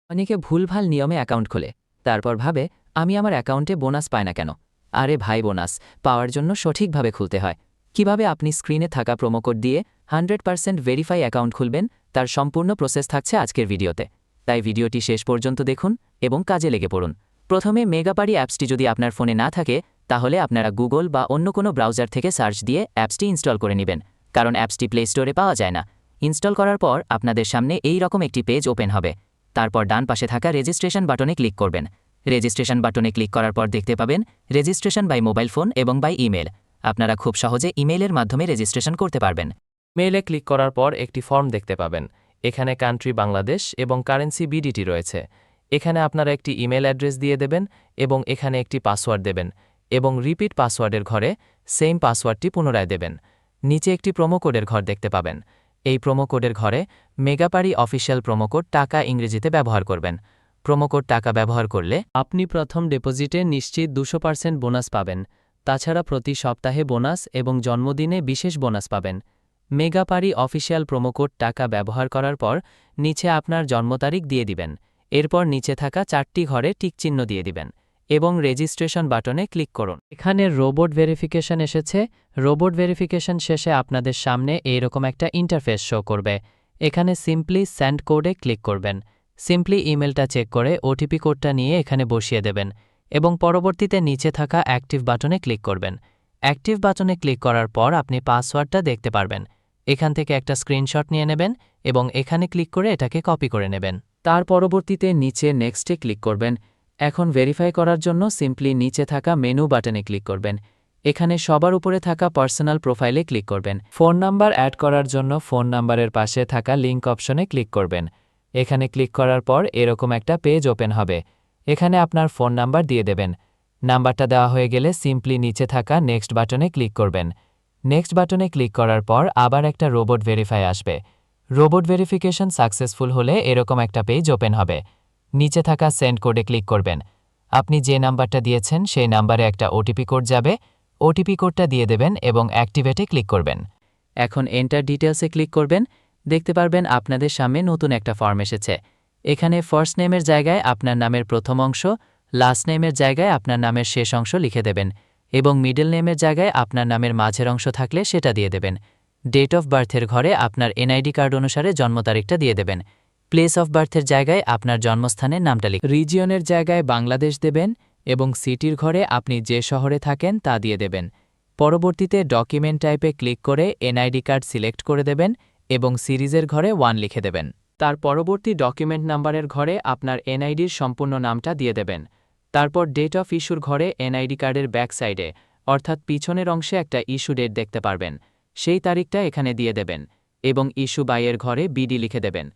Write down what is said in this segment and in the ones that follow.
অনেকে ভুলভাল নিয়মে অ্যাকাউন্ট খোলে, তারপর ভাবে আমি আমার অ্যাকাউন্টে বোনাস পাই না কেন। আরে ভাই, বোনাস পাওয়ার জন্য সঠিকভাবে খুলতে হয়। কিভাবে আপনি স্ক্রিনে থাকা প্রোমোকোড দিয়ে 100% ভেরিফাই অ্যাকাউন্ট খুলবেন তার সম্পূর্ণ প্রসেস থাকছে আজকের ভিডিওতে। তাই ভিডিওটি শেষ পর্যন্ত দেখুন এবং কাজে লেগে পড়ুন। প্রথমে মেগাপারি অ্যাপসটি যদি আপনার ফোনে না থাকে, তাহলে আপনারা গুগল বা অন্য কোনো ব্রাউজার থেকে সার্চ দিয়ে অ্যাপসটি ইনস্টল করে নেবেন, কারণ অ্যাপসটি প্লে স্টোরে পাওয়া যায় না। ইনস্টল করার পর আপনাদের সামনে এই রকম একটি পেজ ওপেন হবে। তারপর ডান পাশে থাকা রেজিস্ট্রেশন বাটনে ক্লিক করবেন। রেজিস্ট্রেশন বাটনে ক্লিক করার পর দেখতে পাবেন রেজিস্ট্রেশন বাই মোবাইল ফোন এবং বাই ইমেল। আপনারা খুব সহজে ইমেইলের মাধ্যমে রেজিস্ট্রেশন করতে পারবেন। মেইলে ক্লিক করার পর একটি ফর্ম দেখতে পাবেন। এখানে কান্ট্রি বাংলাদেশ এবং কারেন্সি বিডিটি রয়েছে। এখানে আপনারা একটি ইমেল অ্যাড্রেস দিয়ে দেবেন এবং এখানে একটি পাসওয়ার্ড দেবেন এবং রিপিট পাসওয়ার্ডের ঘরে সেম পাসওয়ার্ডটি পুনরায় দেবেন। নিচে একটি প্রোমোকোডের ঘর দেখতে পাবেন। এই প্রোমোকোডের ঘরে মেগাপারি অফিসিয়াল প্রোমোকোড টাকা ইংরেজিতে ব্যবহার করবেন। প্রোমোকোড টাকা ব্যবহার করলে আপনি প্রথম ডিপোজিটে নিশ্চিত 200% বোনাস পাবেন। তাছাড়া প্রতি সপ্তাহে বোনাস এবং জন্মদিনে বিশেষ বোনাস পাবেন। মেগাপারি অফিসিয়াল প্রোমোকোড টাকা ব্যবহার করার পর নিচে আপনার জন্ম তারিখ দিয়ে দিবেন। এরপর নিচে থাকা 4টি ঘরে টিকচিহ্ন দিয়ে দিবেন এবং রেজিস্ট্রেশন বাটনে ক্লিক করুন। এখানে রোবট ভেরিফিকেশন এসেছে। রোবট ভেরিফিকেশন শেষে আপনাদের সামনে এইরকম একটা ইন্টারফেস শো করবে। এখানে সিম্পলি সেন্ড কোডে ক্লিক করবেন। সিম্পলি ইমেলটা চেক করে ওটিপি কোডটা নিয়ে এখানে বসিয়ে দেবেন এবং পরবর্তীতে নিচে থাকা অ্যাক্টিভ বাটনে ক্লিক করবেন। অ্যাক্টিভ বাটনে ক্লিক করার পর আপনি পাসওয়ার্ডটা দেখতে পারবেন। এখান থেকে একটা স্ক্রিনশট নিয়ে নেবেন এবং এখানে ক্লিক করে এটাকে কপি করে নেবেন। তার পরবর্তীতে নিচে নেক্সটে ক্লিক করবেন। এখন ভেরিফাই করার জন্য সিম্পলি নিচে থাকা মেনু বাটনে ক্লিক করবেন। এখানে সবার উপরে থাকা পার্সোনাল প্রোফাইলে ক্লিক করবেন। ফোন নাম্বার অ্যাড করার জন্য ফোন নাম্বারের পাশে থাকা লিঙ্ক অপশনে ক্লিক করবেন। এখানে ক্লিক করার পর এরকম একটা পেজ ওপেন হবে। এখানে আপনার ফোন নাম্বার দিয়ে দেবেন। নাম্বারটা দেওয়া হয়ে গেলে সিম্পলি নিচে থাকা নেক্সট বাটনে ক্লিক করবেন। নেক্সট বাটনে ক্লিক করার পর আবার একটা রোবট ভেরিফাই আসবে। রোবট ভেরিফিকেশন সাকসেসফুল হলে এরকম একটা পেজ ওপেন হবে। নিচে থাকা সেন্ড কোডে ক্লিক করবেন। আপনি যে নাম্বারটা দিয়েছেন সেই নাম্বারে একটা ওটিপি কোড যাবে। ওটিপি কোডটা দিয়ে দেবেন এবং অ্যাক্টিভেটে ক্লিক করবেন। এখন এন্টার ডিটেলসে ক্লিক করবেন। দেখতে পারবেন আপনাদের সামনে নতুন একটা ফর্ম এসেছে। এখানে ফার্স্ট নেমের জায়গায় আপনার নামের প্রথম অংশ, লাস্ট নেমের জায়গায় আপনার নামের শেষ অংশ লিখে দেবেন এবং মিডল নেমের জায়গায় আপনার নামের মাঝের অংশ থাকলে সেটা দিয়ে দেবেন। ডেট অফ বার্থের ঘরে আপনার এনআইডি কার্ড অনুসারে জন্ম তারিখটা দিয়ে দেবেন। প্লেস অফ বার্থের জায়গায় আপনার জন্মস্থানের নামটা লিখে রিজিয়নের জায়গায় বাংলাদেশ দেবেন এবং সিটির ঘরে আপনি যে শহরে থাকেন তা দিয়ে দেবেন। পরবর্তীতে ডকুমেন্ট টাইপে ক্লিক করে এনআইডি কার্ড সিলেক্ট করে দেবেন এবং সিরিজের ঘরে 1 লিখে দেবেন। তার পরবর্তী ডকুমেন্ট নাম্বারের ঘরে আপনার এনআইডির সম্পূর্ণ নামটা দিয়ে দেবেন। তারপর ডেট অফ ইস্যুর ঘরে এনআইডি কার্ডের ব্যাক সাইডে অর্থাৎ পিছনের অংশে একটা ইস্যু ডেট দেখতে পারবেন, সেই তারিখটা এখানে দিয়ে দেবেন এবং ইস্যু বাইয়ের ঘরে বিডি লিখে দেবেন।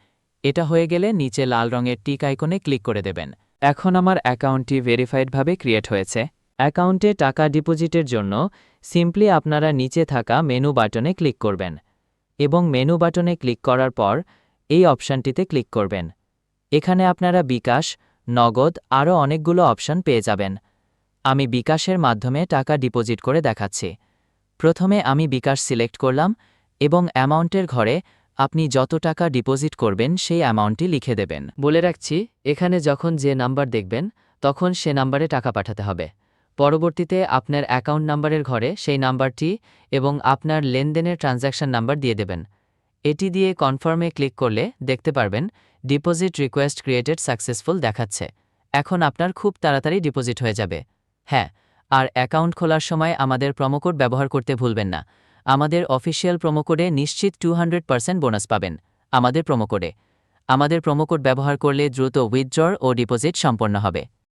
এটা হয়ে গেলে নিচে লাল রঙের টিক আইকনে ক্লিক করে দেবেন। এখন আমার অ্যাকাউন্টটি ভেরিফাইডভাবে ক্রিয়েট হয়েছে। অ্যাকাউন্টে টাকা ডিপোজিটের জন্য সিম্পলি আপনারা নিচে থাকা মেনু বাটনে ক্লিক করবেন এবং মেনু বাটনে ক্লিক করার পর এই অপশানটিতে ক্লিক করবেন। এখানে আপনারা বিকাশ, নগদ আরও অনেকগুলো অপশান পেয়ে যাবেন। আমি বিকাশের মাধ্যমে টাকা ডিপোজিট করে দেখাচ্ছি। প্রথমে আমি বিকাশ সিলেক্ট করলাম এবং অ্যামাউন্টের ঘরে আপনি যত টাকা ডিপোজিট করবেন সেই অ্যামাউন্টটি লিখে দেবেন। বলে রাখছি, এখানে যখন যে নাম্বার দেখবেন তখন সে নাম্বারে টাকা পাঠাতে হবে। পরবর্তীতে আপনার অ্যাকাউন্ট নাম্বারের ঘরে সেই নাম্বারটি এবং আপনার লেনদেনের ট্রানজ্যাকশন নাম্বার দিয়ে দেবেন। এটি দিয়ে কনফার্মে ক্লিক করলে দেখতে পারবেন ডিপোজিট রিকোয়েস্ট ক্রিয়েটেড সাকসেসফুল দেখাচ্ছে। এখন আপনার খুব তাড়াতাড়ি ডিপোজিট হয়ে যাবে। হ্যাঁ, আর অ্যাকাউন্ট খোলার সময় আমাদের প্রোমোকোড ব্যবহার করতে ভুলবেন না। আমাদের অফিসিয়াল প্রোমোকোডে নিশ্চিত 200% বোনাস পাবেন। আমাদের প্রোমোকোড ব্যবহার করলে দ্রুত উইথড্র ও ডিপোজিট সম্পন্ন হবে।